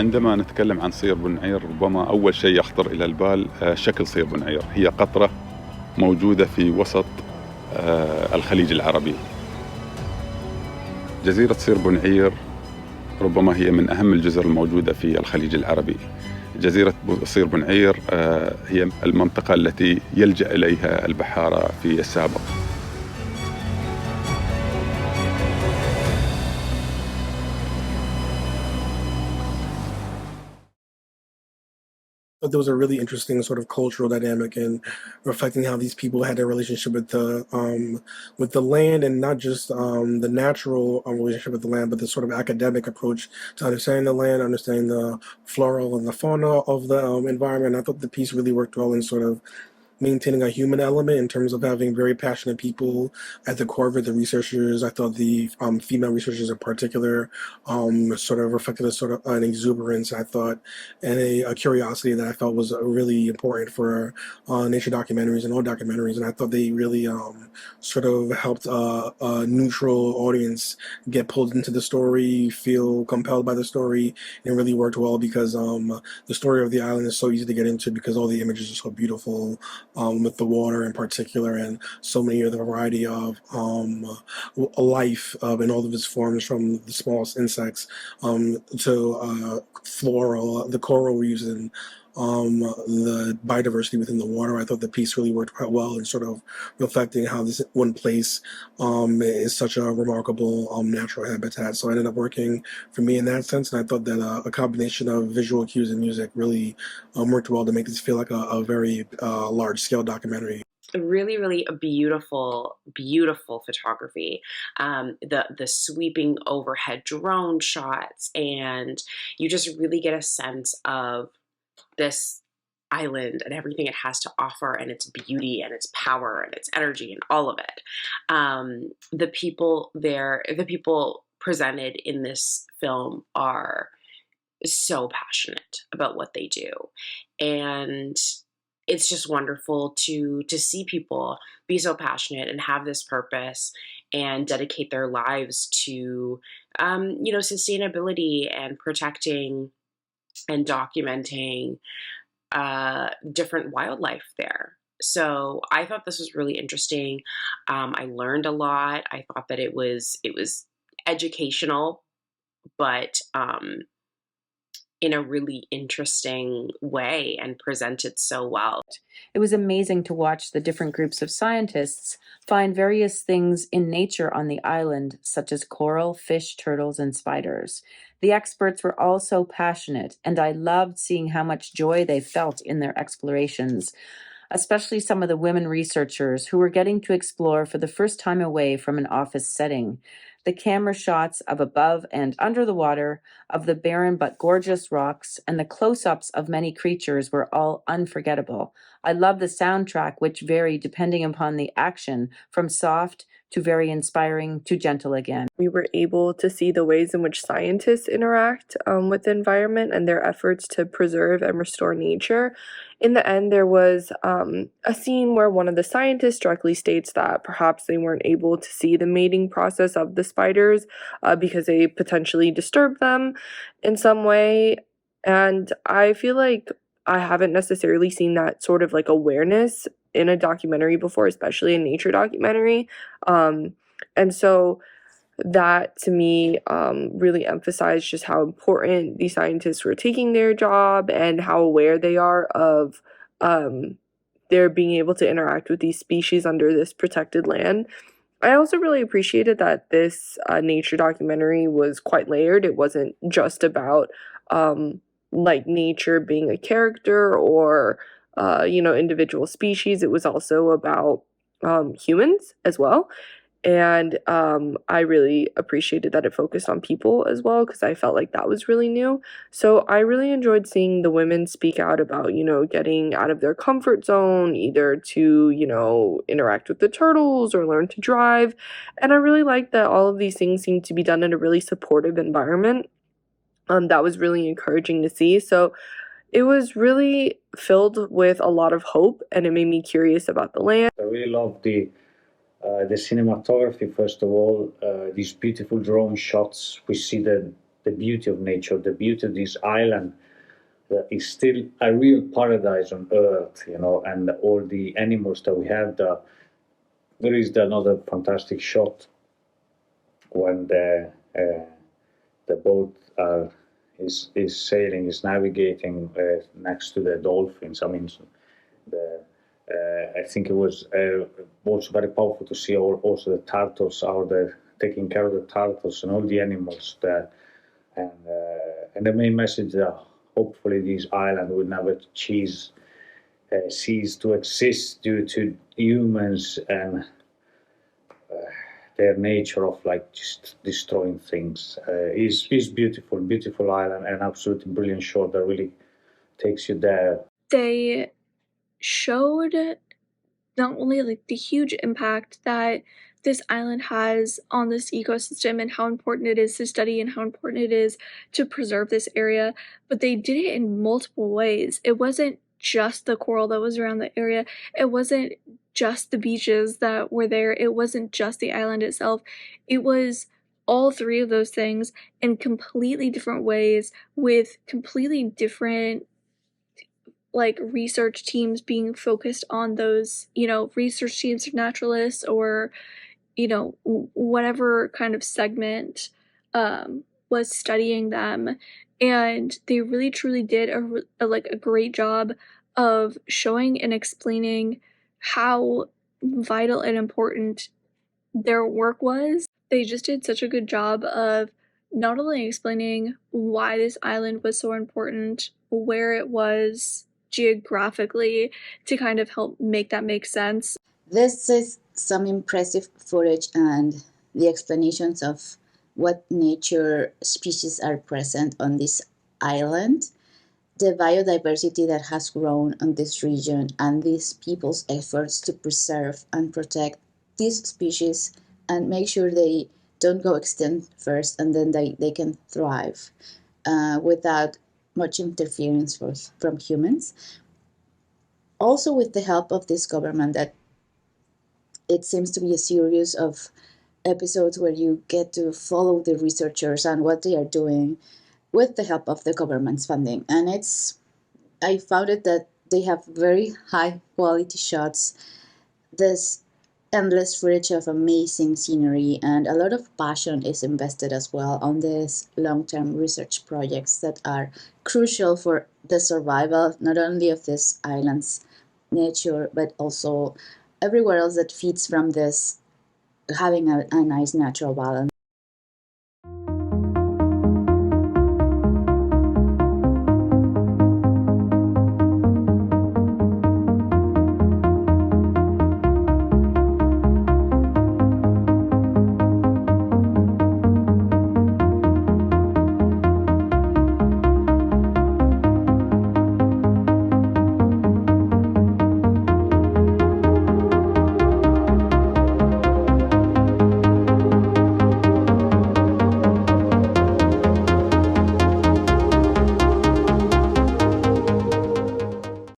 عندما نتكلم عن صير بنعير ربما أول شيء يخطر إلى البال شكل صير بنعير. هي قطرة موجودة في وسط الخليج العربي. جزيرة صير بنعير ربما هي من أهم الجزر الموجودة في الخليج العربي. جزيرة صير بنعير هي المنطقة التي يلجأ إليها البحارة في السابق. There was a really interesting sort of cultural dynamic and reflecting how these people had a relationship with the land, and not just the natural relationship with the land, but the sort of academic approach to understanding the land, understanding the flora and the fauna of the environment. I thought the piece really worked well in sort of maintaining a human element in terms of having very passionate people at the core of it. The researchers, I thought the female researchers in particular, sort of reflected a sort of an exuberance, I thought, and a curiosity that I felt was really important for nature documentaries and all documentaries. And I thought they really sort of helped a neutral audience get pulled into the story, feel compelled by the story, and it really worked well because the story of the island is so easy to get into because all the images are so beautiful. With the water in particular, and so many of the variety of life in all of its forms, from the smallest insects to floral, the coral reefs, and the biodiversity within the water. I thought the piece really worked quite well in sort of reflecting how this one place is such a remarkable natural habitat. So it ended up working for me in that sense, and I thought that a combination of visual cues and music really worked well to make this feel like a very large-scale documentary. Really a beautiful photography. The sweeping overhead drone shots, and you just really get a sense of this island and everything it has to offer, and its beauty and its power and its energy and all of it. The people there, the people presented in this film are so passionate about what they do, and it's just wonderful to see people be so passionate and have this purpose and dedicate their lives to sustainability and protecting and documenting different wildlife there. So I thought this was really interesting. I learned a lot. I thought that it was educational, but in a really interesting way, and presented so well. It was amazing to watch the different groups of scientists find various things in nature on the island, such as coral, fish, turtles, and spiders. The experts were all so passionate, and I loved seeing how much joy they felt in their explorations, especially some of the women researchers who were getting to explore for the first time away from an office setting. The camera shots of above and under the water, of the barren but gorgeous rocks, and the close-ups of many creatures were all unforgettable. I love the soundtrack, which varied depending upon the action, from soft to very inspiring to gentle again. We were able to see the ways in which scientists interact with the environment and their efforts to preserve and restore nature. In the end, there was a scene where one of the scientists directly states that perhaps they weren't able to see the mating process of the spiders because they potentially disturbed them in some way. And I feel like I haven't necessarily seen that sort of like awareness in a documentary before, especially a nature documentary. And so that to me really emphasized just how important these scientists were taking their job and how aware they are of their being able to interact with these species under this protected land. I also really appreciated that this nature documentary was quite layered. It wasn't just about like nature being a character or individual species. It was also about humans as well. And I really appreciated that it focused on people as well, because I felt like that was really new. So I really enjoyed seeing the women speak out about, getting out of their comfort zone, either to, interact with the turtles or learn to drive. And I really liked that all of these things seemed to be done in a really supportive environment. That was really encouraging to see. So it was really filled with a lot of hope, and it made me curious about the land. I really loved the cinematography, first of all, these beautiful drone shots. We see the the beauty of nature, the beauty of this island that is still a real paradise on earth, and all the animals that we have. There is another fantastic shot when the boat is sailing, is navigating next to the dolphins. I mean, I think it was also very powerful to see also the turtles out there taking care of the turtles and all the animals there. And the main message that hopefully this island will never cease to exist due to humans and their nature of just destroying things. Is beautiful island, and absolutely brilliant shot that really takes you there. They showed not only the huge impact that this island has on this ecosystem and how important it is to study and how important it is to preserve this area, but they did it in multiple ways. It wasn't just the coral that was around the area. It wasn't just the beaches that were there. It wasn't just the island itself. It was all three of those things in completely different ways with completely different research teams being focused on those, research teams of naturalists or, whatever kind of segment was studying them. And they really truly did a great job of showing and explaining how vital and important their work was. They just did such a good job of not only explaining why this island was so important, where it was geographically, to kind of help make that make sense. This is some impressive footage and the explanations of what nature species are present on this island, the biodiversity that has grown on this region, and these people's efforts to preserve and protect these species and make sure they don't go extinct first and then they can thrive without much interference from humans. Also with the help of this government, that it seems to be a series of episodes where you get to follow the researchers and what they are doing with the help of the government's funding. And I found it that they have very high quality shots, this endless footage of amazing scenery, and a lot of passion is invested as well on these long-term research projects that are crucial for the survival not only of this island's nature but also everywhere else that feeds from this having a nice natural balance.